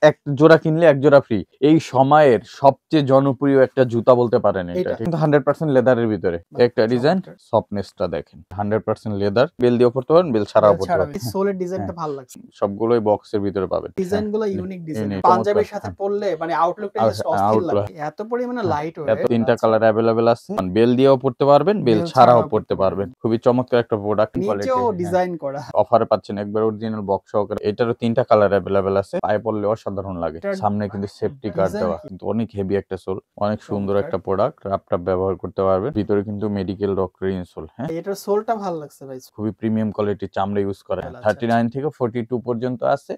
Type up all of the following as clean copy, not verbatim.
এক জোড়া কিনলে এক জোড়া ফ্রি। এই সময়ের সবচেয়ে জনপ্রিয় একটা জুতা বলতে পারেন এটা। কিন্তু 100% লেদারের ভিতরে। একটা ডিজাইন, সফটনেসটা দেখেন। 100% লেদার। বেল দিয়েও পড়তে পারেন, বেল ছাড়াও পড়তে পারেন। সোলের ডিজাইনটা ভালো লাগছে। সবগুলোই বক্সের ভিতরে পাবেন। ডিজাইনগুলো ইউনিক ডিজাইন। পাঞ্জাবির সাথে পরলে মানে আউটলুকটা জাস্ট অস্থির লাগে। এত পরিমাণে লাইট ওয়েট। এত তিনটা কালার अवेलेबल আছে। বেল দিয়েও পড়তে পারবেন, বেল ছাড়াও পড়তে পারবেন। খুবই চমৎকার একটা প্রোডাক্ট কোয়ালিটি। নিচেও ডিজাইন করা। অফারে পাচ্ছেন একবার অরিজিনাল বক্স সহকারে। এটারও তিনটা কালার अवेलेबल আছে। পায়ে পরলে অসাধারণ লাগে। সামনে কিন্তু সেফটি গার্ড দেওয়া। কিন্তু অনেক হেভি একটা সোল, অনেক সুন্দর একটা প্রোডাক্ট। রাপটাপ ব্যবহার করতে পারবেন। ভিতরে কিন্তু মেডিকেল ডক্টর ইনসোল। হ্যাঁ, এটার সোলটা ভালো লাগছে ভাই। খুবই প্রিমিয়াম কোয়ালিটির চামড়া ইউজ করা। 39 থেকে 42 পর্যন্ত আছে।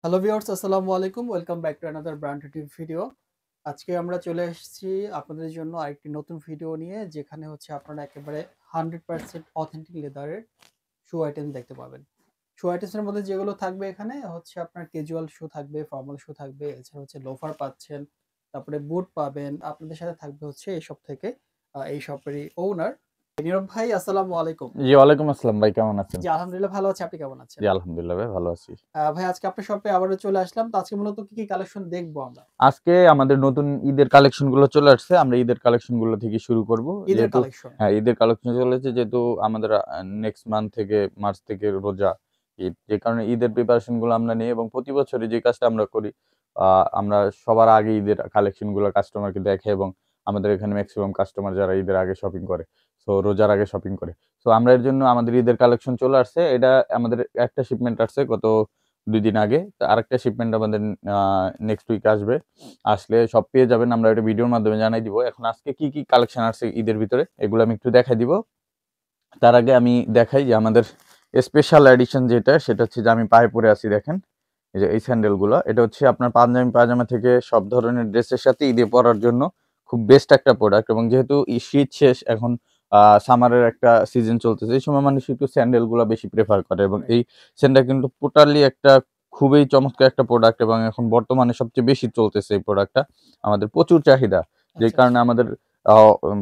হ্যালো ভিউয়ার্স, আসসালামু আলাইকুম। Welcome back to another brand review video. আজকে আমরা চলে এসেছি আপনাদের জন্য আরেকটি নতুন ভিডিও নিয়ে, যেখানে হচ্ছে আপনারা একেবারে 100% অথেন্টিক লেদারের শু আইটেম দেখতে পাবেন। শু আইটেমসের মধ্যে যেগুলো থাকবে এখানে হচ্ছে আপনার ক্যাজুয়াল শু থাকবে, ফর্মাল শু থাকবে, এছাড়া হচ্ছে লোফার পাচ্ছেন, তারপরে বুট পাবেন। আপনাদের সাথে থাকবে হচ্ছে এই সব থেকে এই শপেরই ওনার নীরব ভাই। আসসালামু আলাইকুম। জি ওয়ালাইকুম আসসালাম ভাই, কেমন আছেন? জি আলহামদুলিল্লাহ ভালো আছি, আপনি কেমন আছেন? জি আলহামদুলিল্লাহ ভাই ভালো আছি। ভাই আজকে আপনার শপে আবারও চলে আসলাম। তো আজকে মূলত কি কি কালেকশন দেখবো আমরা? আজকে আমাদের নতুন ঈদের কালেকশন গুলো চলে আসছে। আমরা ঈদের কালেকশন গুলো থেকে শুরু করব। ঈদের কালেকশন। হ্যাঁ, ঈদের কালেকশন চলেছে যেহেতু আমাদের নেক্সট মান্থ থেকে মার্চ থেকে রোজা ঈদ, যে কারণে ঈদের প্রিপারেশন গুলো আমরা নিই এবং প্রতি বছরই যে কাজটা আমরা করি, আমরা সবার আগে ঈদের কালেকশন গুলো কাস্টমারকে দেখাই এবং আমাদের এখানে ম্যাক্সিমাম কাস্টমার যারা ঈদের আগে শপিং করে, সো রোজার আগে শপিং করে, সো আমরা এর জন্য আমাদের ঈদের কালেকশন চলে আসছে। এটা আমাদের একটা শিপমেন্ট আসছে গত 2 দিন আগে। আরেকটা শিপমেন্ট আমাদের নেক্সট উইক আসবে। আসলে সব পেয়ে যাবেন, আমরা এটা ভিডিওর মাধ্যমে জানাই দিব। এখন আজকে কি কি কালেকশন আসছে ঈদের ভিতরে এগুলো আমি একটু দেখাই দিব। তার আগে আমি দেখাই যে আমাদের স্পেশাল এডিশন যেটা, সেটা হচ্ছে যে আমি পায়ে পরে আছি দেখেন, এই যে এই স্যান্ডেলগুলো। এটা হচ্ছে আপনার পাঞ্জাবি পায়জামা থেকে সব ধরনের ড্রেসের সাথে ঈদে পরার জন্য খুব বেস্ট একটা প্রোডাক্ট। এবং যেহেতু শীত শেষ, এখন সামারের একটা সিজন চলতেছে, এই সময় মানুষ একটু স্যান্ডেলগুলো বেশি প্রেফার করে এবং এই স্যান্ডেল কিন্তু টোটালি একটা খুবই চমৎকার একটা প্রোডাক্ট এবং এখন বর্তমানে সবচেয়ে বেশি চলতেছে এই প্রোডাক্টটা। আমাদের প্রচুর চাহিদা, যে কারণে আমাদের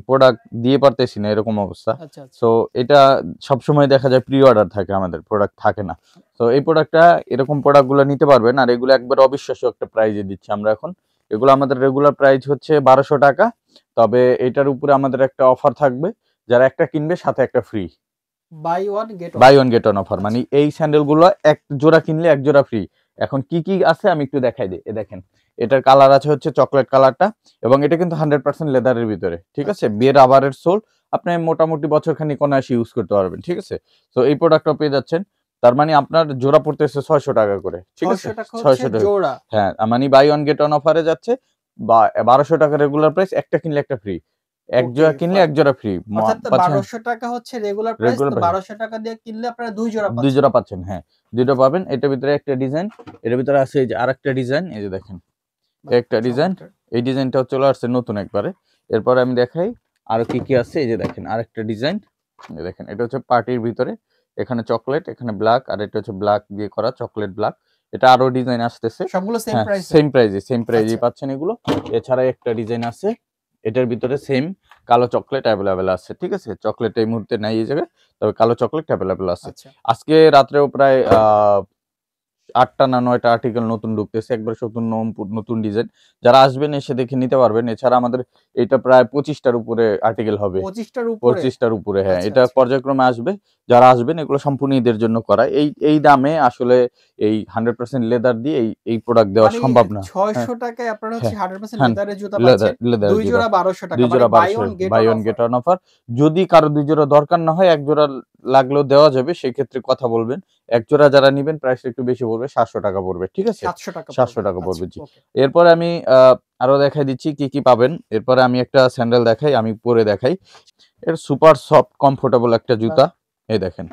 প্রোডাক্ট দিয়ে পারতেছি না, এরকম অবস্থা। সো এটা সবসময় দেখা যায় প্রি অর্ডার থাকে, আমাদের প্রোডাক্ট থাকে না। তো এই প্রোডাক্টটা, এরকম প্রোডাক্টগুলো নিতে পারবেন। আর এগুলো একবার অবিশ্বাস্য একটা প্রাইজে দিচ্ছি আমরা এখন। এগুলো আমাদের রেগুলার প্রাইস হচ্ছে 1200 টাকা। তবে এটার উপরে আমাদের একটা অফার থাকবে, যারা একটা কিনবে সাথে একটা free. Buy one get one offer, মানে এই স্যান্ডেলগুলো এক জোড়া কিনলে এক জোড়া ফ্রি। এখন কি কি আছে আমি একটু দেখাই দিই। দেখেন, এটার কালার আছে হচ্ছে চকলেট কালারটা, এবং এটা কিন্তু 100% লেদারের ভিতরে, ঠিক আছে। বের রাবারের সোল, আপনি মোটামুটি বছরখানিক অনায়াসে ইউজ করতে পারবেন, ঠিক আছে। তো এই প্রোডাক্টটা পেয়ে যাচ্ছেন। তার মানে আপনার জোড়া পড়তেছে 600 টাকা করে, ঠিক আছে। 600 টাকা জোড়া, হ্যাঁ, মানে বাই ওয়ান গেট ওয়ান অফারে যাচ্ছে। বা 1200 টাকা রেগুলার প্রাইস, একটা কিনলে একটা ফ্রি। এক জোড়া কিনলে এক জোড়া ফ্রি। অর্থাৎ 1200 টাকা হচ্ছে রেগুলার প্রাইস, তো 1200 টাকা দিয়ে কিনলে আপনারা দুই জোড়া পাচ্ছেন। হ্যাঁ, দুইটা পাবেন। এটার ভিতরে একটা ডিজাইন, এটার ভিতরে আছে এই যে আরেকটা ডিজাইন, এই যে দেখেন একটা ডিজাইন। এই ডিজাইনটাও চলে আসছে নতুন একবারে। এরপরে আমি দেখাই আরো কি কি আছে। এই যে দেখেন আরেকটা ডিজাইন, দেখেন এটা হচ্ছে পার্টির ভিতরে, এখানে চকলেট, এখানে ব্ল্যাক, আর এটা হচ্ছে ব্ল্যাক দিয়ে করা চকলেট ব্ল্যাক। এটা আরো ডিজাইন আসতেছে, সবগুলো সেম প্রাইসে পাচ্ছেন এগুলো। এছাড়া একটা ডিজাইন আছে, এটার ভিতরে সেম কালো চকলেট অ্যাভেলেবেল আছে, ঠিক আছে। চকলেট এই মুহূর্তে নাই এই জায়গায়, তবে কালো চকলেট অ্যাভেলেবেল আছে। আজকে রাত্রেও প্রায় 8টা না 9টা আর্টিকেল নতুন ঢুকতেছে, একবার নতুন ডিজাইন। যারা আসবেন এসে দেখে নিতে পারবেন। এছাড়া আমাদের এটা প্রায় 25টার উপরে আর্টিকেল হবে, 25টার উপরে। হ্যাঁ, এটা পর্যায়ক্রমে আসবে। যারা আসবেন, এগুলো সম্পূর্ণ ঈদের জন্য করা। এই দামে আসলে এই 100% লেদার দিয়ে এই প্রোডাক্ট দেওয়া সম্ভব না। 600 টাকায় আপনারা হচ্ছে 100% লেদারের জুতা পাচ্ছেন, দুই জোড়া 1200 টাকা, মানে buy one get one offer. যদি কারো দুই জোড়া দরকার না হয়, এক জোড়া লাগলেও দেওয়া যাবে, সেই ক্ষেত্রে কথা বলবেন। এক জোড়া যারা নেবেন প্রাইসটা একটু বেশি পড়বে, 700 টাকা পড়বে, ঠিক আছে। 700 টাকা পড়বে, জি। এরপরে আমি আরো দেখাই দিচ্ছি কি কি পাবেন। এরপরে আমি একটা স্যান্ডেল দেখাই, আমি পরে দেখাই। এর সুপার সফট কমফোর্টেবল একটা জুতা, এই দেখেন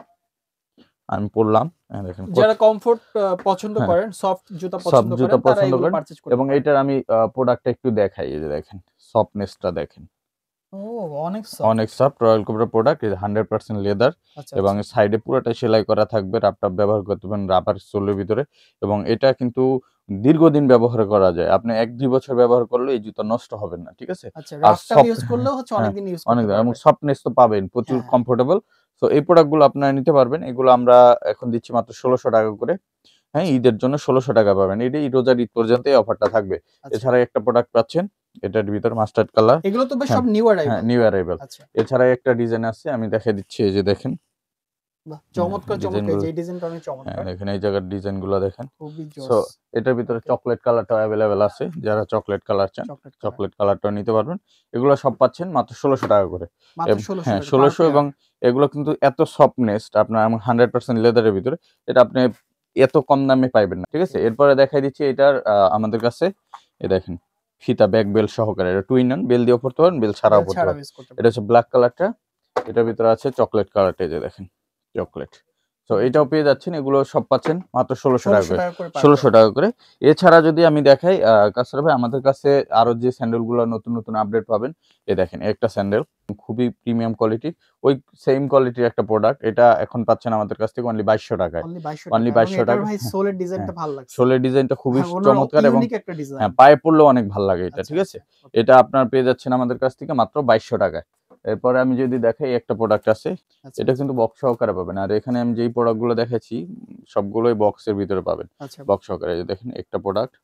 আমি পরলাম। দেখেন, যারা কমফোর্ট পছন্দ করেন, সফট জুতা পছন্দ করেন, তারা এগুলো পারচেজ করতে পারেন। এবং এটার আমি প্রোডাক্টটা একটু দেখাই। এই যে দেখেন সফটনেসটা দেখেন, অনেক soft. Royal cobra product, 100% leather, এবং সাইডে পুরোটা সেলাই করা থাকবে। রাপটাপ ব্যবহার করতে পারেন রাবার সোলের ভিতরে, এবং এটা কিন্তু দীর্ঘদিন ব্যবহার করা যায়। আপনি 1-2 বছর ব্যবহার করলে এই জুতা নষ্ট হবে না, ঠিক আছে। আর ইউজ করলেও হচ্ছে অনেকদিন ইউজ করতে পারবেন, এবং সফটনেস তো পাবেন, প্রচুর কমফোর্টেবল। তো এই প্রোডাক্টগুলো আপনারা নিতে পারবেন। এগুলো আমরা এখন দিচ্ছি মাত্র 1600 টাকা করে। হ্যাঁ, ঈদের জন্য 1600 টাকা পাবেন। এটাই রোজার ঈদ পর্যন্ত এই অফারটা থাকবে। আচ্ছা। এছাড়া একটা প্রোডাক্ট পাচ্ছেন, এটার ভিতর মাস্টার্ড কালার। এগুলো তো ভাই হ্যাঁ, সব নিউ হ্যাঁ, অ্যারাইভাল। New arrival. আচ্ছা। এছাড়া একটা ডিজাইন আছে, আমি দেখিয়ে দিচ্ছি, এই যে দেখেন। বাহ! চমৎকার, চমৎকার। এই ডিজাইনগুলো, যে এই ডিজাইনটা অনেক হ্যাঁ, চমৎকার। দেখেন এই জায়গার ডিজাইনগুলো দেখেন। খুবই সো জোস। এটার ভিতরে ওকে। চকলেট কালারটাও অ্যাভেলেবেল আছে। যারা চকলেট কালার চান, চকলেট কালার। চকলেট কালারটাও নিতে পারবেন। এগুলো সব পাচ্ছেন মাত্র 1600 টাকা করে। মাত্র 1600 হ্যাঁ, টাকা পার 1600, এবং পেয়ার। এগুলো কিন্তু এত সফটনেস আপনার 100% লেদারের ভিতরে, এটা আপনি এত কম দামে পাইবেন না। ঠিক আছে? ওকে। এরপরে দেখাই দিচ্ছি এটার আমাদের কাছে, এই দেখেন ফিতা ব্যাক বেল সহকারে। এটা টু ইন ওয়ান, বেল দিয়েও পড়তে পারেন, বেল ছাড়াও বেল পড়তে ছাড়াও পারেন। ইউজ করতে এটা পারবেন। হচ্ছে ব্ল্যাক কালারটা, এটার ভিতরে আছে চকলেট কালারটা, এই যে দেখেন চকলেট। তো খুবই এটাও পেয়ে চমৎকার। যাচ্ছেন, এগুলো সব পাচ্ছেন মাত্র 1600 টাকা 1600 করে। টাকা করে পার 1600 পেয়ার। টাকা করে। এছাড়া যদি আমি দেখাই কাসরা ভাই, আমাদের কাছে আরো যে স্যান্ডেল গুলো নতুন নতুন আপডেট পাবেন, এই দেখেন একটা স্যান্ডেল, খুবই প্রিমিয়াম কোয়ালিটি, ওই সেম কোয়ালিটির একটা প্রোডাক্ট, এটা এখন পাচ্ছেন আমাদের কাছ থেকে অনলি 2200 টাকায়। অনলি 2200 অনলি টাকা। এবং 2200 এটার টাকা। ভাই হ্যাঁ, সোলের হ্যাঁ, ডিজাইনটা ভালো লাগছে। শোলের ডিজাইনটা খুবই হ্যাঁ, অন্য চমৎকার, এবং ইউনিক একটা ডিজাইন। হ্যাঁ, পায়ে পড়লেও অনেক ভালো লাগে এটা। আচ্ছা, ঠিক আছে? আচ্ছা। ওকে। এটা আপনার পেয়ে যাচ্ছেন আমাদের কাছ থেকে মাত্র 2200 টাকায়। এরপরে আমি যদি দেখাই, একটা প্রোডাক্ট আছে, আচ্ছা, এটা আচ্ছা। কিন্তু বক্স সহকারে পাবেন। আর এখানে আমি যেই প্রোডাক্টগুলো দেখাচ্ছি সবগুলোই বক্সের ভিতরে পাবেন, আচ্ছা। বক্স সহকারে। এই যে দেখেন একটা প্রোডাক্ট,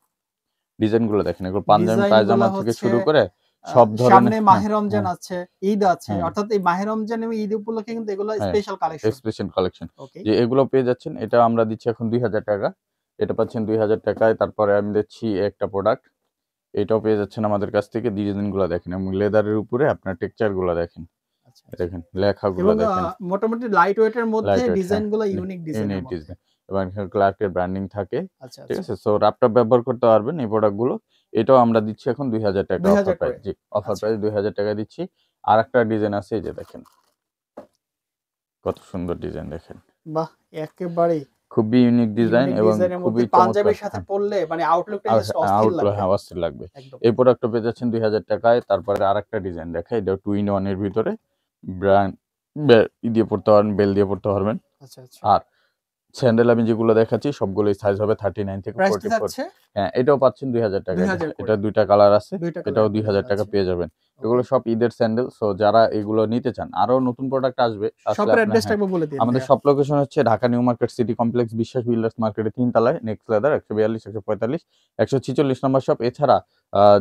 ডিজাইনগুলো দেখেন, এগুলো পাঞ্জাবি ডিজাইনগুলা পায়জামা থেকে হচ্ছে শুরু করে সব ধরনের। সামনে হ্যাঁ, মাহে রমজান হ্যাঁ, আছে, ঈদ আছে। হ্যাঁ, অর্থাৎ এই মাহে রমজান এবং ঈদ উপলক্ষে কিন্তু এগুলো হ্যাঁ, special collection. Special collection. Okay. যে এগুলো পেয়ে যাচ্ছেন, এটা আমরা দিচ্ছি এখন 2000 টাকা। এটা পাচ্ছেন 2000 টাকায়। তারপরে আমি দিচ্ছি একটা প্রোডাক্ট, এটাও পেয়ে যাচ্ছেন আমাদের কাছ থেকে। ডিজাইনগুলো দেখেন এবং লেদারের উপরে আপনার টেক্সচারগুলো দেখেন, আচ্ছা, আচ্ছা। দেখেন লেখাগুলো এবং দেখেন, মোটামুটি লাইট ওয়েট এর মধ্যে লাইট ওয়েট। হ্যাঁ, ডিজাইনগুলো ইউনিক ডিজাইনের ইউনিক মধ্যে। ডিজাইন, এবং এখানে ক্লার্কের ব্র্যান্ডিং থাকে। আচ্ছা, ঠিক আচ্ছা। আছে? সো ল্যাপটপ ব্যবহার করতে পারবেন এই প্রোডাক্টগুলো। এটাও আমরা দিচ্ছি এখন 2000 টাকা 2000 অফার প্রাইস। করে। জি, অফার আচ্ছা। প্রাইস 2000 টাকা দিচ্ছি। আরেকটা ডিজাইন আছে, এই যে দেখেন কত সুন্দর ডিজাইন দেখেন। বাহ! একেবারেই খুবই ইউনিক ডিজাইন ইউনিক এবং ডিজাইনের মধ্যে খুবই চমৎকার। পাঞ্জাবির সাথে পড়লে মানে আউটলুকটা জাস্ট অস্থির আউটলুক, লাগবে। হ্যাঁ, অস্থির লাগবে। একদম। এই প্রোডাক্টটা পেয়ে যাচ্ছেন 2000 টাকায়। তারপরে আরেকটা ডিজাইন দেখাই, এটা টু ইন ওয়ান এর ভিতরে, ব্র্যান্ড দিয়ে পড়তে পারবেন, বেল দিয়ে পড়তে পারবেন। আচ্ছা, আচ্ছা। আর স্যান্ডেল আমি যেগুলো দেখাচ্ছি সবগুলোই সাইজ হবে 39 থেকে প্রাইসটা 44। থাকছে হ্যাঁ, এটাও পাচ্ছেন 2000 টাকায়। 2000 করে। এটা 2টা কালার আছে, ২ টা কালার এটাও এভেইলেবল 2000 টাকা আছে। পেয়ে যাবেন। এগুলো ওকে। সব ঈদের স্যান্ডেল। সো যারা এগুলো নিতে চান, আরো নতুন প্রোডাক্ট আসবে, আসলে শপের আপনার, অ্যাড্রেসটা হ্যাঁ, একবার বলে দিন আমাদের ভাইয়া। শপ লোকেশন হচ্ছে Dhaka new market city complex, বিশ্বাস বিল্ডার্স মার্কেটের 3 তলায়, নেক্সট লেদার, 142, 145, 146 নম্বর শপ। এছাড়া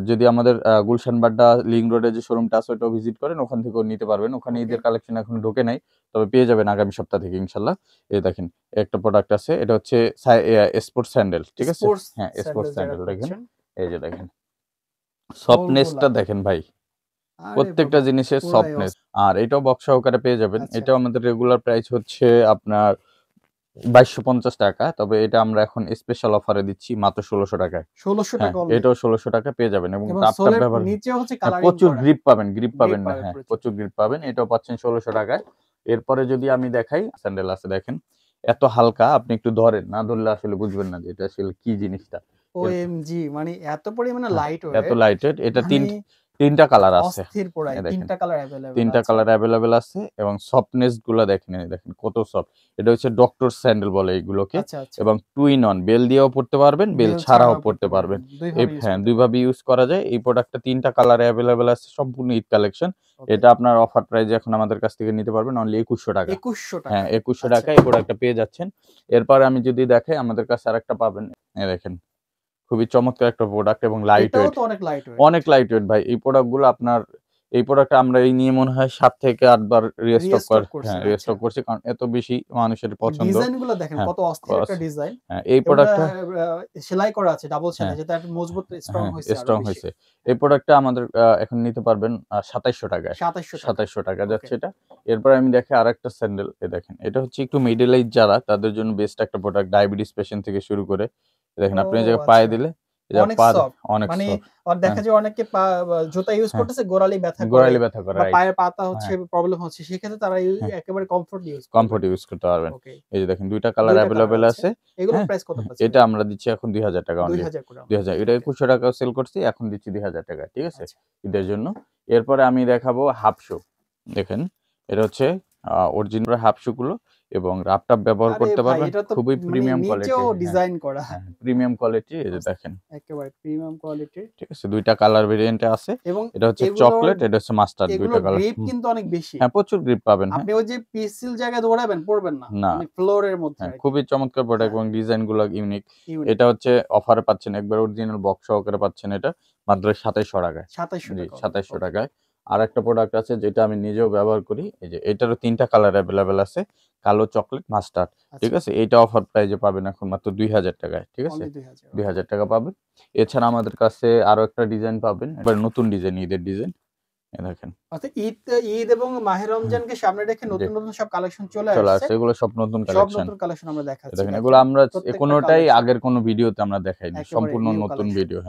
যদি আমাদের গুলশান বাড্ডা লিংক রোডে যে শোরুমটা আছে ওটাও ভিজিট করেন, ওখান থেকেও নিতে পারবেন। ওখানে ওকে। ঈদের কালেকশন এখনো ঢোকে নাই, তবে পেয়ে যাবেন আগামী সপ্তাহ থেকে ইনশাল্লাহ। এই দেখেন একটা প্রোডাক্ট আছে, এটা হচ্ছে স্পোর্টস স্যান্ডেল। ঠিক আছে? স্পোর্টস হ্যাঁ, স্পোর্টস স্যান্ডেল যারা স্যান্ডেল দেখেন, খুঁজছেন, এই যে দেখেন সোলগুলা। সফটনেসটা দেখেন ভাই, আরে প্রত্যেকটা বাবা! জিনিসের পুরাই সফটনেস। আর এটাও বক্স সহকারে পেয়ে যাবেন। আচ্ছা, এটাও আমাদের রেগুলার প্রাইস হচ্ছে আপনার 2250 টাকা, তবে এটা আমরা এখন স্পেশাল অফারে দিচ্ছি মাত্র 1600 টাকায়। ১৬০০ হ্যাঁ, টাকা অনলি। এটাও 1600 টাকা পেয়ে যাবেন, এবং এবং টাপ সোলের ব্যবহার, নিচেও হচ্ছে হ্যাঁ, কালারিং প্রচুর করা। গ্রিপ পাবেন, গ্রিপ গ্রিপ পাবেন না, পাবেন হ্যাঁ, প্রচুর। প্রচুর গ্রিপ পাবেন। এটাও পাচ্ছেন 1600 টাকায়। এরপরে যদি আমি দেখাই, স্যান্ডেল আছে দেখেন, এত হালকা, আপনি একটু ধরেন, না ধরলে আসলে বুঝবেন না যে এটা আসলে কি জিনিসটা। ওএমজি! মানে এত পরিমাণে হ্যাঁ, লাইট এত ওয়েট, লাইট ওয়েট। এটা মানে তিনটা কালার আছে। অস্থির পুরাই। এই ৩ দেখেন টা কালার এভেইলেবল 3টা আছে। কালার অ্যাভেলেবেল আছে, এবং সফটনেস গুলা দেখেন, এই দেখেন কত সফট। এটা হচ্ছে ডক্টর স্যান্ডেল বলে এইগুলোকে, আচ্ছা, আচ্ছা। এবং টু ইন ওয়ান, বেল দিয়েও পড়তে পারবেন, বেল বেল ছাড়াও ছাড়াও পড়তে পড়তে পারবেন। পারবেন। ২ এই, ভাবে ইউজ হ্যাঁ, করতে দুইভাবে পারবেন। ইউজ করা যায়। এই প্রোডাক্টটা 3টা কালার অ্যাভেলেবেল আছে, সম্পূর্ণ ঈদ কালেকশন। ওকে। এটা আপনার অফার প্রাইস এখন আমাদের কাছ থেকে নিতে পারবেন অনলি 2100 টাকা। ২১০০ হ্যাঁ, টাকায়। 2100 আচ্ছা। টাকায় এই প্রোডাক্টটা পেয়ে যাচ্ছেন। এরপর আমি যদি দেখাই, আমাদের কাছে আরেকটা পাবেন, এই দেখেন খুবই চমৎকার একটা প্রোডাক্ট এবং লাইট এটাও ওয়েট, তো অনেক লাইট ওয়েট। অনেক লাইট ওয়েট ভাই। এই প্রোডাক্টগুলো আপনার, এই প্রোডাক্টটা আমরা এই নিয়ে মনে হয় 7 থেকে 8 বার রিস্টক রিস্টক করছেন। আচ্ছা। রিস্টক করছি, কারণ এত বেশি মানুষের পছন্দ। ডিজাইন গুলো দেখেন হ্যাঁ, কত অস্থির একটা ডিজাইন। হ্যাঁ, এই এবং প্রোডাক্টটা, সেলাই করা আছে, ডাবল সেলাই, হ্যাঁ, যাতে একটু মজবুত স্ট্রং হ্যাঁ, হইছে আরো স্ট্রং বেশি। হয়েছে। এই প্রোডাক্টটা আমাদের এখন নিতে পারবেন 2700 টাকায়। ২৭০০ টাকা। 2700 টাকা ওকে। যাচ্ছে এটা। এরপরে আমি দেখাই আরেকটা স্যান্ডেল, এই দেখেন এটা হচ্ছে একটু মিডল এইজ যারা, তাদের জন্য বেস্ট একটা প্রোডাক্ট, ডায়াবেটিস পেশেন্ট থেকে শুরু করে। দেখেন ও আপনি এই জায়গায় পায়ে আচ্ছা। দিলে, এই যে অনেক পা সফট। অনেক মানে সফট। দেখা হ্যাঁ, যায় অনেকে জুতা ইউজ হ্যাঁ, করতেছে গোড়ালি ব্যথা করে গোড়ালি ব্যথা করে, বা রাইট। পায়ের পাতা হচ্ছে হ্যাঁ, প্রবলেম হচ্ছে। সেক্ষেত্রে তারা হ্যাঁ, একেবারে কমফোর্ট ইউজ করবে। কমফোর্ট ইউজ করতে পারবেন। ওকে। এই যে দেখেন 2টা কালার ২ টা কালার অ্যাভেলেবেল আছে। আছে। এগুলোর হ্যাঁ, প্রাইস কত হ্যাঁ, পাচ্ছেন এটা ভাই? আমরা দিচ্ছি এখন 2000 টাকা অনলি। ২০০০ করে অনলি। 2000, এটা ওকে। 2100 টাকা সেল করছি, এখন দিচ্ছি 2000 টাকা। ঠিক আছে? আচ্ছা। ঈদের জন্য। এরপরে আমি দেখাবো হাফ শু। দেখেন এটা হচ্ছে অরিজিনাল হাফ শু গুলো। এবং রাফটাপ ব্যবহার আরে করতে ভাই পারবেন, এটা তো খুবই মানে প্রিমিয়াম নিচেও কোয়ালিটি। ডিজাইন করা। প্রিমিয়াম কোয়ালিটি, এই যে দেখেন। একেবারে প্রিমিয়াম কোয়ালিটির। ঠিক আছে, ২ টা কালার ভেরিয়েন্টে আছে। এবং এটা হচ্ছে এগুলোর চকলেট, এটা হচ্ছে মাস্টার্ড, ২ টা এগুলোর কালার। গ্রিপ কিন্তু অনেক বেশি। প্রচুর গ্রিপ পাবেন। আপনি ওই যে পিচ্ছিল জায়গায় দৌড়াবেন, পড়বেন না। না। মানে ফ্লোরের মধ্যে আরকি। খুবই চমৎকার প্রোডাক্ট হ্যাঁ। এবং ডিজাইনগুলো ইউনিক। ইউনিক। এটা হচ্ছে অফারে পাচ্ছেন, একবার অরিজিনাল বক্স সহকারে পাচ্ছেন এটা মাত্র ২৭০০ টাকায়। ২৭০০ জি, টাকা only, ২৭০০ ওকে। টাকায়। আরেকটা প্রোডাক্ট আছে যেটা আমি নিজেও ব্যবহার করি। এই যে এটারও ৩ টা কালার এভেইলেবল আছে। কালো, চকলেট, মাস্টার্ড। ঠিক আচ্ছা। আছে? এইটা অফার প্রাইজে পাবেন এখন মাত্র ২০০০ টাকায়। ঠিক আছে? অনলি ২০০০, ওকে। ২০০০ টাকা পাবেন। এছাড়া আমাদের কাছে আরো একটা ডিজাইন পাবেন। এবার নতুন ডিজাইন, ঈদের ডিজাইন। এই দেখেন। অর্থাৎ ঈদ এবং মাহে হুম, রমজানকে সামনে রেখে জি। নতুন, নতুন সব কালেকশন চলে চলে আসছে। আসছে। এগুলো সব নতুন সব কালেকশন। নতুন কালেকশন আমরা দেখাচ্ছি। দেখেন, এগুলো দেখেন আমরা প্রত্যেকটা কোনটাই কালেকশন আগের কোনো ভিডিওতে আমরা দেখাইনি। একেবারে সম্পূর্ণ নিউ নতুন কালেকশন। ভিডিও।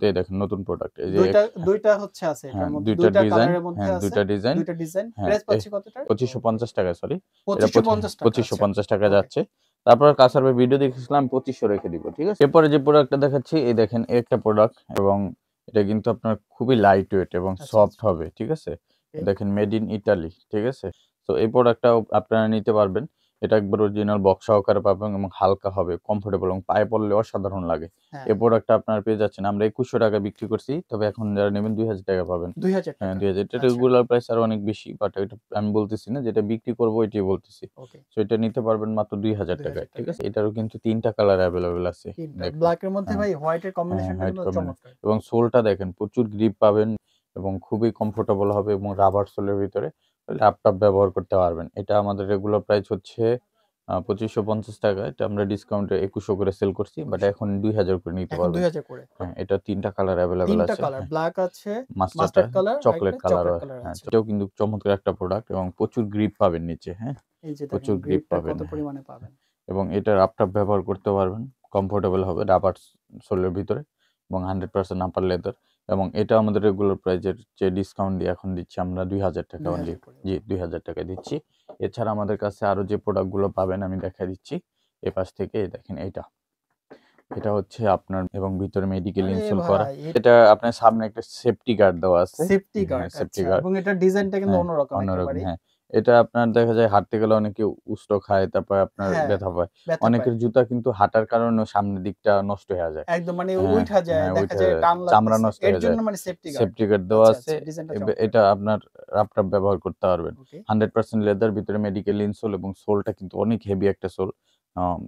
এই দেখেন নতুন প্রোডাক্ট। এই যে ২ টা হচ্ছে আছে এটার মধ্যে। ২ টা ২ টা ডিজাইন। কালারের মধ্যে ২ আছে। টা ডিজাইন। ২ টা ডিজাইন। হ্যাঁ, প্রাইস পাচ্ছি কতটার? ২৫৫০ টাকা, সরি। এটা ২৫৫০ টাকা, আচ্ছা। ২৫৫০ টাকা ওকে। যাচ্ছে। তারপর কাসারভাই ভিডিও দেখেছিলাম ২৫০০ রেখে দিব। ঠিক আছে? এরপরে যে প্রোডাক্টটা দেখাচ্ছি, এই দেখেন, এই একটা প্রোডাক্ট এবং এটা কিন্তু আপনার খুবই লাইট ওয়েট এবং আচ্ছা, সফট আচ্ছা। হবে। ঠিক আছে? ওকে। দেখেন, মেড ইন ইটালি। ঠিক আছে? তো এই প্রোডাক্টটাও আপনারা নিতে পারবেন। এটা একবার অরিজিনাল বক্স সহকারে পাবেন এবং হালকা হবে, কমফোর্টেবল এবং পায়ে পড়লে অসাধারণ লাগে। হ্যাঁ। এই প্রোডাক্টটা আপনারা পেয়ে যাচ্ছেন। আমরা ২১০০ টাকায় বিক্রি করছি। তবে এখন যারা নেবেন ২০০০ টাকা পাবেন। ২০০০ টাকা। ২০০০। এটা আচ্ছা। রেগুলার প্রাইস আরো অনেক বেশি। বাট এটা আমি বলতেছি না, যেটা বিক্রি করব এটাই বলতেছি। ওকে। সো এটা নিতে পারবেন মাত্র ২০০০ টাকায়। ২০০০ ঠিক টাকায়। আছে? এটারও কিন্তু ৩ টা কালার এভেইলেবল আছে। ৩ টা। দেখুন। ব্ল্যাক এর মধ্যে হ্যাঁ, ভাই হোয়াইট এর কম্বিনেশনটা হোয়াইট কিন্তু কম্বিনেশন চমৎকার। এবং সোলটা দেখেন, প্রচুর গ্রিপ পাবেন এবং খুবই কমফোর্টেবল হবে এবং রাবার সোলের ভিতরে ল্যাপটপ ব্যবহার করতে পারবেন। এটা আমাদের রেগুলার প্রাইস হচ্ছে ২৫৫০ টাকা। এটা আমরা ডিসকাউন্টে ২১০০ করে সেল করছি। বাট ২১০০ এখন ২০০০ করে নিতে এখন পারবেন। ২০০০ করে। এটা ৩ টা কালার ৩ এভেইলেবল টা আছে। কালার। ব্ল্যাক আছে, মাস্টার্ড, মাস্টার্ড কালার, চকলেট আরেকটা কালারও। চকলেট কালার আছে। এটাও কিন্তু চমৎকার একটা প্রোডাক্ট এবং প্রচুর গ্রিপ পাবেন নিচে। এই যে দেখেন প্রচুর গ্রিপ গ্রিপটা পাবেন। কত পরিমাণে পাবেন। এবং এটা রাফটাপ ব্যবহার করতে পারবেন। কমফোর্টেবল হবে রাবার সোলের ভিতরে এবং ১০০% আপার লেদার। এবং এটা আমাদের রেগুলার প্রাইজের যে ডিসকাউন্ট দিয়ে এখন দিচ্ছি আমরা ২০০০ টাকা অনলি। ২০০০ করে। জি, ২০০০ টাকায় দিচ্ছি। এছাড়া আমাদের কাছে আরো যে প্রোডাক্টগুলো পাবেন আমি দেখায় দিচ্ছি। এপাশ থেকে এই দেখেন এইটা। এটা হচ্ছে আপনার এবং ভিতরে মেডিকেল আরে ইনসোল করা। ভাই এটা আপনার সামনে একটা সেফটি গার্ড দেওয়া আছে। সেফটি গার্ড, সেফটি আচ্ছা। গার্ড। এবং এটার ডিজাইনটা কিন্তু হ্যাঁ, অন্যরকম অন্যরকম। একেবারেই। এটা আপনার দেখা যায় হাঁটতে গেলে অনেকে উষ্ঠ খায়, তারপরে আপনার হ্যাঁ, ব্যথা পায়। ব্যথা পায়। অনেকের জুতা কিন্তু হাঁটার কারণেও সামনের দিকটা নষ্ট হয়ে যায়। একদম মানে হ্যাঁ, উইঠা যায়, দেখা উইঠা যায় যায়। টান চামড়া লাগতেছে। নষ্ট এর হয়ে জন্য যায়। মানে সেফটি গার্ড। সেফটি গার্ড দেওয়া আচ্ছা, আছে। আচ্ছা, ডিজাইনটা চমৎকার। এটা আপনার রাফটাপ ব্যবহার করতে পারবেন। ওকে। 100% লেদার, ভিতরে মেডিকেল ইনসোল এবং সোলটা কিন্তু অনেক হেভি একটা সোল। আম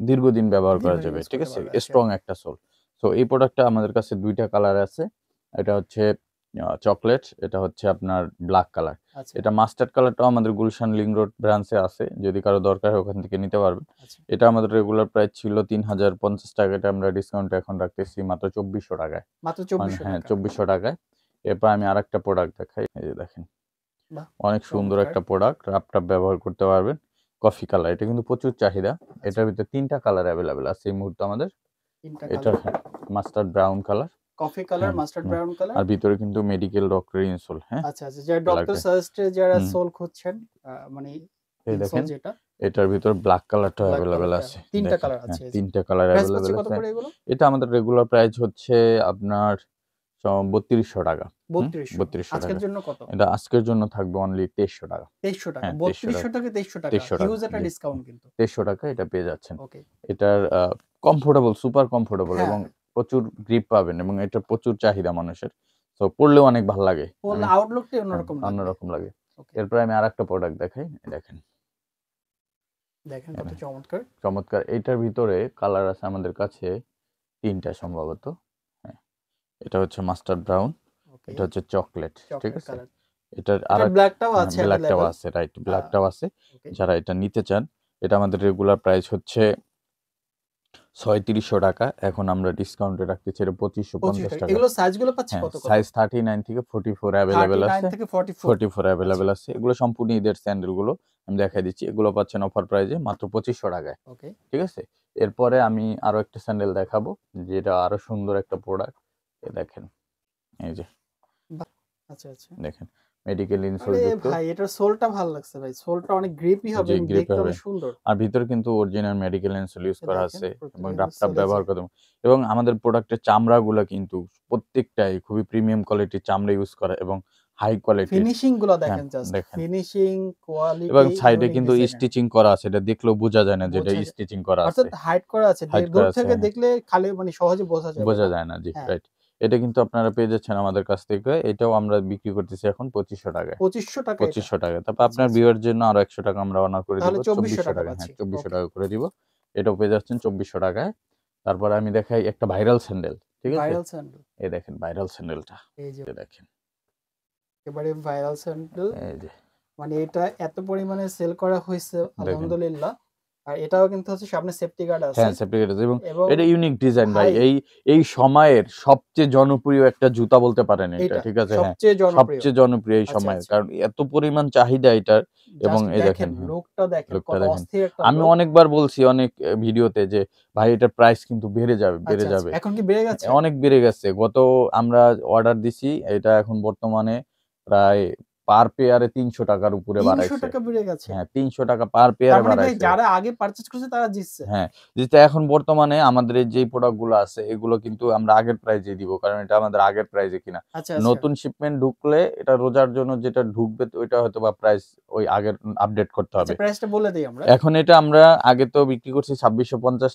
দীর্ঘদিন ব্যবহার করা দীর্ঘদিন যাবে। ইউজ ঠিক করতে আছে? পারবে, আচ্ছা। স্ট্রং একটা সোল। সো এই প্রোডাক্টটা আমাদের কাছে ২ টা কালার আছে। এটা হচ্ছে চকলেট, এটা হচ্ছে আপনার ব্ল্যাক কালার। আচ্ছা, এটা মাস্টার্ড কালারটাও আমাদের গুলশান লিংক রোড ব্রাঞ্চে আছে। যদি কারো দরকার হয় ওখান থেকে নিতে পারবেন। আচ্ছা। এটা আমাদের রেগুলার প্রাইস ছিল ৩০৫০ টাকা। এটা আমরা ডিসকাউন্টে এখন রাখতেছি মাত্র ২৪০০ টাকায়। মাত্র মানে ২৪০০ টাকা। ২৪০০ টাকায়। এরপর আমি আরেকটা প্রোডাক্ট দেখাই। এই যে দেখেন। বাহ! অনেক সুন্দর চমৎকার। একটা প্রোডাক্ট। রাফটাপ ব্যবহার করতে পারবেন। Coffee colour. এটা কিন্তু প্রচুর চাহিদা। আচ্ছা। এটার ভিতরে ৩ টা কালার এভেইলেবল আছে এই মুহূর্তে আমাদের। ৩ টা এটা colour. Mustard brown colour. Coffee colour, mustard brown colour. আর ভিতরে কিন্তু মেডিকেল ডক্টর ইনসোল। আচ্ছা, আচ্ছা। যারা ডক্টর ব্ল্যাক। সাজেস্টে যারা হুম। সোল খুঁজছেন, মানে এই ইনসোল দেখেন, যেটা, এটার ভিতর ব্ল্যাক কালারটাও ব্ল্যাক এভেইলেবল কালারটা। আছে। ৩ টা দেখেন, কালার আছে এই যে। ৩ টা কালার প্রাইস পাচ্ছে এভেইলেবল কত আছে। করে এগুলো? এটা আমাদের রেগুলার প্রাইস হচ্ছে আপনার ৩২০০ টাকা। ৩২০০। ৩২০০ আজকের টাকা। জন্য কত? এটা আজকের জন্য থাকবে অনলি ২৩০০ টাকা। ২৩০০ টাকা। ২৩০০ ৩২০০ থেকে ২৩০০ টাকা। ২৩০০ টাকা। হিউজ একটা জি। ডিসকাউন্ট কিন্তু। ২৩০০ টাকায় এটা পেয়ে যাচ্ছেন। ওকে। এটার কমফোর্টেবল, সুপার কমফোর্টেবল হ্যাঁ, এবং প্রচুর গ্রিপ পাবেন এবং এটার প্রচুর চাহিদা মানুষের। সো পড়লেও অনেক ভাল লাগে। ফুল আমি আউটলুকটাই অন্যরকম লাগবে। অন্যরকম লাগে। ওকে। এরপরে আমি আরেকটা প্রোডাক্ট দেখাই। দেখেন। দেখেন কত চমৎকার। চমৎকার। এইটার ভিতরে কালার আছে আমাদের কাছে ৩ টা সম্ভবত। হ্যাঁ। এটা হচ্ছে মাস্টার্ড ব্রাউন, ওকে। এটা হচ্ছে চকলেট। ঠিক চকলেট আছে? কালার। এটার এটা ব্ল্যাকটাও আছে ব্ল্যাকটাও এভেইলেবল। আছে, রাইট, ব্ল্যাকটাও আছে। ওকে। যারা এটা নিতে চান, এটা আমাদের রেগুলার প্রাইস হচ্ছে ৩৬০০ টাকা। এখন আমরা ডিসকাউন্টে রাখতেছি এটা ২৫৫০ ২৫০০ টাকা। টাকা। এগুলো সাইজগুলো পাচ্ছি কত, কত? সাইজ 39 থেকে 44 এভেইলেবল 39 আছে। থেকে 44। 44 এভেইলেবল আছে। এগুলো সম্পূর্ণ ঈদের স্যান্ডেলগুলো। আমি দেখাই দিচ্ছি। এগুলো পাচ্ছেন অফার প্রাইজে মাত্র ২৫০০ টাকায়। ওকে। ঠিক আছে? এরপরে আমি আরো একটা স্যান্ডেল দেখাবো, যেটা আরো সুন্দর একটা প্রোডাক্ট। দেখেন। এই যে বাহ! আচ্ছা, আচ্ছা। দেখেন, মেডিকেল ইনসোল আরে যুক্ত। ভাই এটার সোলটা ভালো লাগছে ভাই। সোলটা অনেক গ্রিপি হবে জি, এবং গ্রিপ দেখতে হবে। অনেক সুন্দর। আর ভিতরে কিন্তু অরিজিনাল মেডিকেল ইনসোল ইউজ করা দেখেন আছে এবং প্রত্যেকটা রাফটাপ সোলে যে ব্যবহার করতে এবং আমাদের প্রোডাক্টের চামড়াগুলো কিন্তু প্রত্যেকটাই খুবই প্রিমিয়াম কোয়ালিটির চামড়া ইউজ করা এবং হাই কোয়ালিটির। ফিনিশিং গুলো হ্যাঁ, দেখেন জাস্ট। দেখেন। ফিনিশিং, এবং কোয়ালিটি, সাইডে ইউনিক কিন্তু ডিজাইনের। স্টিচিং করা আছে। এটা দেখলেও বোঝা যায় না যে এটা বোঝা যায়। স্টিচিং করা আছে। অর্থাৎ হাইড করা আছে। হাইড দূর করা আছে, থেকে হ্যাঁ। দেখলে খালি মানে সহজে বোঝা যাবে বোঝা না। যায় না, জি, হ্যাঁ। রাইট। এটা কিন্তু আপনারা পেয়ে যাচ্ছেন আমাদের কাছ থেকে। এটাও আমরা বিক্রি করতেছি এখন ৳২৫০০ টাকায়। ৳২৫০০ এটা? ৳২৫০০ তারপর আচ্ছা, আপনার আচ্ছা। ভিউয়ার জন্য আরো ৳১০০ আমরা অনার করে দিব। তাহলে ৳২৪০০ ৳২৪০০ হ্যাঁ, পাচ্ছি। ৳২৪০০ ওকে। করে দিব। এটাও পেয়ে যাচ্ছেন ৳২৪০০ টাকায়। তারপরে আমি দেখাই একটা ভাইরাল স্যান্ডেল। ঠিক আছে? Viral sandal. এই দেখেন ভাইরাল স্যান্ডেলটা। এই যে এই দেখেন। একেবারে ভাইরাল স্যান্ডেল। এই যে মানে এটা এত পরিমাণে সেল করা হইছে দেখেন। আলহামদুলিল্লাহ। আর এটাও কিন্তু হচ্ছে সামনে সেফটি গার্ড আছে হ্যাঁ, সেফটি গেট আছে এবং এবং এটা ইউনিক ডিজাইন ভাই। ভাই এই সময়ের সবচেয়ে জনপ্রিয় একটা জুতা বলতে পারেন এটা। এইটা ঠিক আছে? হ্যাঁ, সবচেয়ে জনপ্রিয়। সবচেয়ে জনপ্রিয় এই আচ্ছা, সময়ের। আচ্ছা। কারণ এত পরিমাণ চাহিদা এটার এবং জাস্ট এই দেখেন দেখেন, হ্যাঁ, লুকটা দেখেন লুকটা কত দেখেন। অস্থির একটা আমি লুক। অনেকবার বলছি অনেক ভিডিওতে যে ভাই এটার প্রাইস কিন্তু বেড়ে যাবে, বেড়ে আচ্ছা, আচ্ছা। যাবে। এখন কি বেড়ে গেছে? অনেক বেড়ে গেছে। আমরা অর্ডার দিছি। এটা এখন বর্তমানে প্রায় পার পেয়ারে ৳৩০০ টাকার উপরে বাড়াইছে। ৳৩০০ বেড়ে গেছে। হ্যাঁ, ৳৩০০ টাকা পার তার পেয়ারে মানে ভাই বাড়াইছে। যারা আগে পারচেজ করছে তারা জিতছে। হ্যাঁ, যেটা এখন বর্তমানে আমাদের এই যেই প্রোডাক্ট গুলো আছে এগুলো কিন্তু আমরা আগের প্রাইজে দিব। কারণ এটা আমাদের আগের প্রাইজে কিনা। আচ্ছা, আচ্ছা। নতুন শিপমেন্ট ঢুকলে এটা রোজার জন্য যেটা ঢুকবে তো ওইটা হয়তোবা প্রাইস ওই আগের আপডেট করতে আচ্ছা হবে। প্রাইসটা বলে দেই আমরা। এখন এটা আমরা আগে তো বিক্রি করছি ৳২৬৫০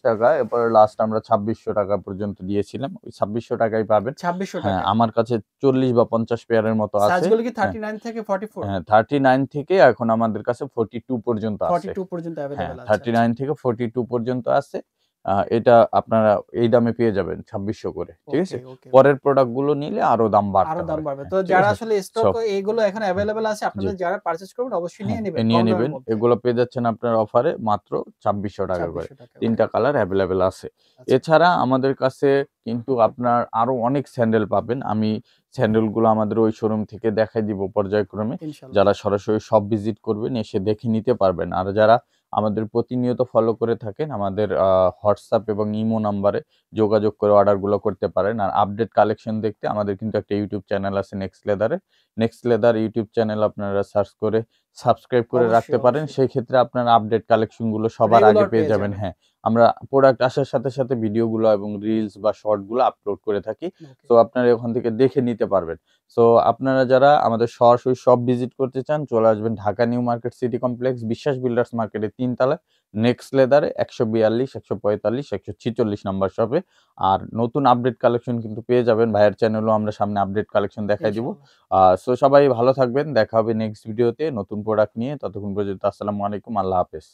টাকা। এরপরে লাস্ট আমরা ৳২৬০০ টাকা পর্যন্ত দিয়েছিলাম। ওই ৳২৬০০ টাকায় পাবেন। ৳২৬০০ হ্যাঁ, আমার কাছে ৪০ বা ৫০ পেয়ারের মতো আছে। সাইজগুলো কি হ্যাঁ, 39 থেকে 44? হ্যাঁ, 39 থেকে এখন আমাদের কাছে 42 পর্যন্ত আছে। 42 পর্যন্ত হ্যাঁ, এভেইলেবল আছে। আচ্ছা। 39 থেকে 42 পর্যন্ত আছে। এটা আপনারা এই দামে পেয়ে যাবেন ২৬০০ করে। ঠিক ওকে, আছে? ওকে, ওকে। পরের প্রোডাক্ট গুলো নিলে আরো দাম আরো বাড়তে দাম হয়। বাড়বে। হ্যাঁ, তো ঠিক যারা আছে? আসলে সো স্টক এগুলো এখন এভেইলেবল আছে জি। আপনারা যারা পারচেজ করবেন অবশ্যই নিয়ে হ্যাঁ, নিবেন নিয়ে কম দামের নিবেন। মধ্যে। এগুলো পেয়ে যাচ্ছেন আপনার অফারে মাত্র ৳২৬০০ করে। ৳২৬০০ ৩ ওকে। টা কালার এভেইলেবল আছে। আচ্ছা, এছাড়া আমাদের কাছে কিন্তু আপনার আরো অনেক স্যান্ডেল পাবেন। আমি স্যান্ডেলগুলো আমাদের ওই শোরুম থেকে দেখাই দিব পর্যায়ক্রমে। ইনশাআল্লাহ। যারা সরাসরি শপ ভিজিট করবেন এসে দেখে নিতে পারবেন। আর যারা আমাদের প্রতিনিয়ত ফলো করে থাকেন আমাদের WhatsApp এবং ইমো নাম্বারে যোগাযোগ করে অর্ডারগুলো করতে পারেন। আর আপডেট কালেকশন দেখতে আমাদের কিন্তু একটা ইউটিউব চ্যানেল আছে নেক্সট লেদার এর। নেক্সট লেদার ইউটিউব চ্যানেল আপনারা সার্চ করে সাবস্ক্রাইব করে রাখতে অবশ্যই, পারেন। অবশ্যই। সেই ক্ষেত্রে আপনারা আপডেট কালেকশন গুলো সবার আগে রেগুলার পেয়ে পেয়ে যাবেন। যাবেন। হ্যাঁ, আমরা প্রোডাক্ট আসার সাথে, সাথে ভিডিওগুলো এবং রিলস বা শর্ট গুলো আপলোড করে থাকি। ওকে। সো আপনারা ওখান থেকে দেখে নিতে পারবেন। সো আপনারা যারা আমাদের সরাসরি শপ ভিজিট করতে চান চলে আসবেন Dhaka new market city complex বিশ্বাস বিল্ডার্স মার্কেটের ৩ তলায় নেক্সট লেদারে ১৪২, ১৪৫, ১৪৬ নাম্বার শপে। আর নতুন আপডেট কালেকশন কিন্তু পেয়ে যাবেন। ভাইয়ের চ্যানেলেও আমরা সামনে আপডেট কালেকশন দেখাই দিব। ইনশাআল্লাহ। সো সবাই ভালো থাকবেন। দেখা হবে নেক্সট ভিডিওতে নতুন প্রোডাক্ট নিয়ে। ততক্ষণ পর্যন্ত আসসালামু আলাইকুম। আল্লাহ হাফেজ।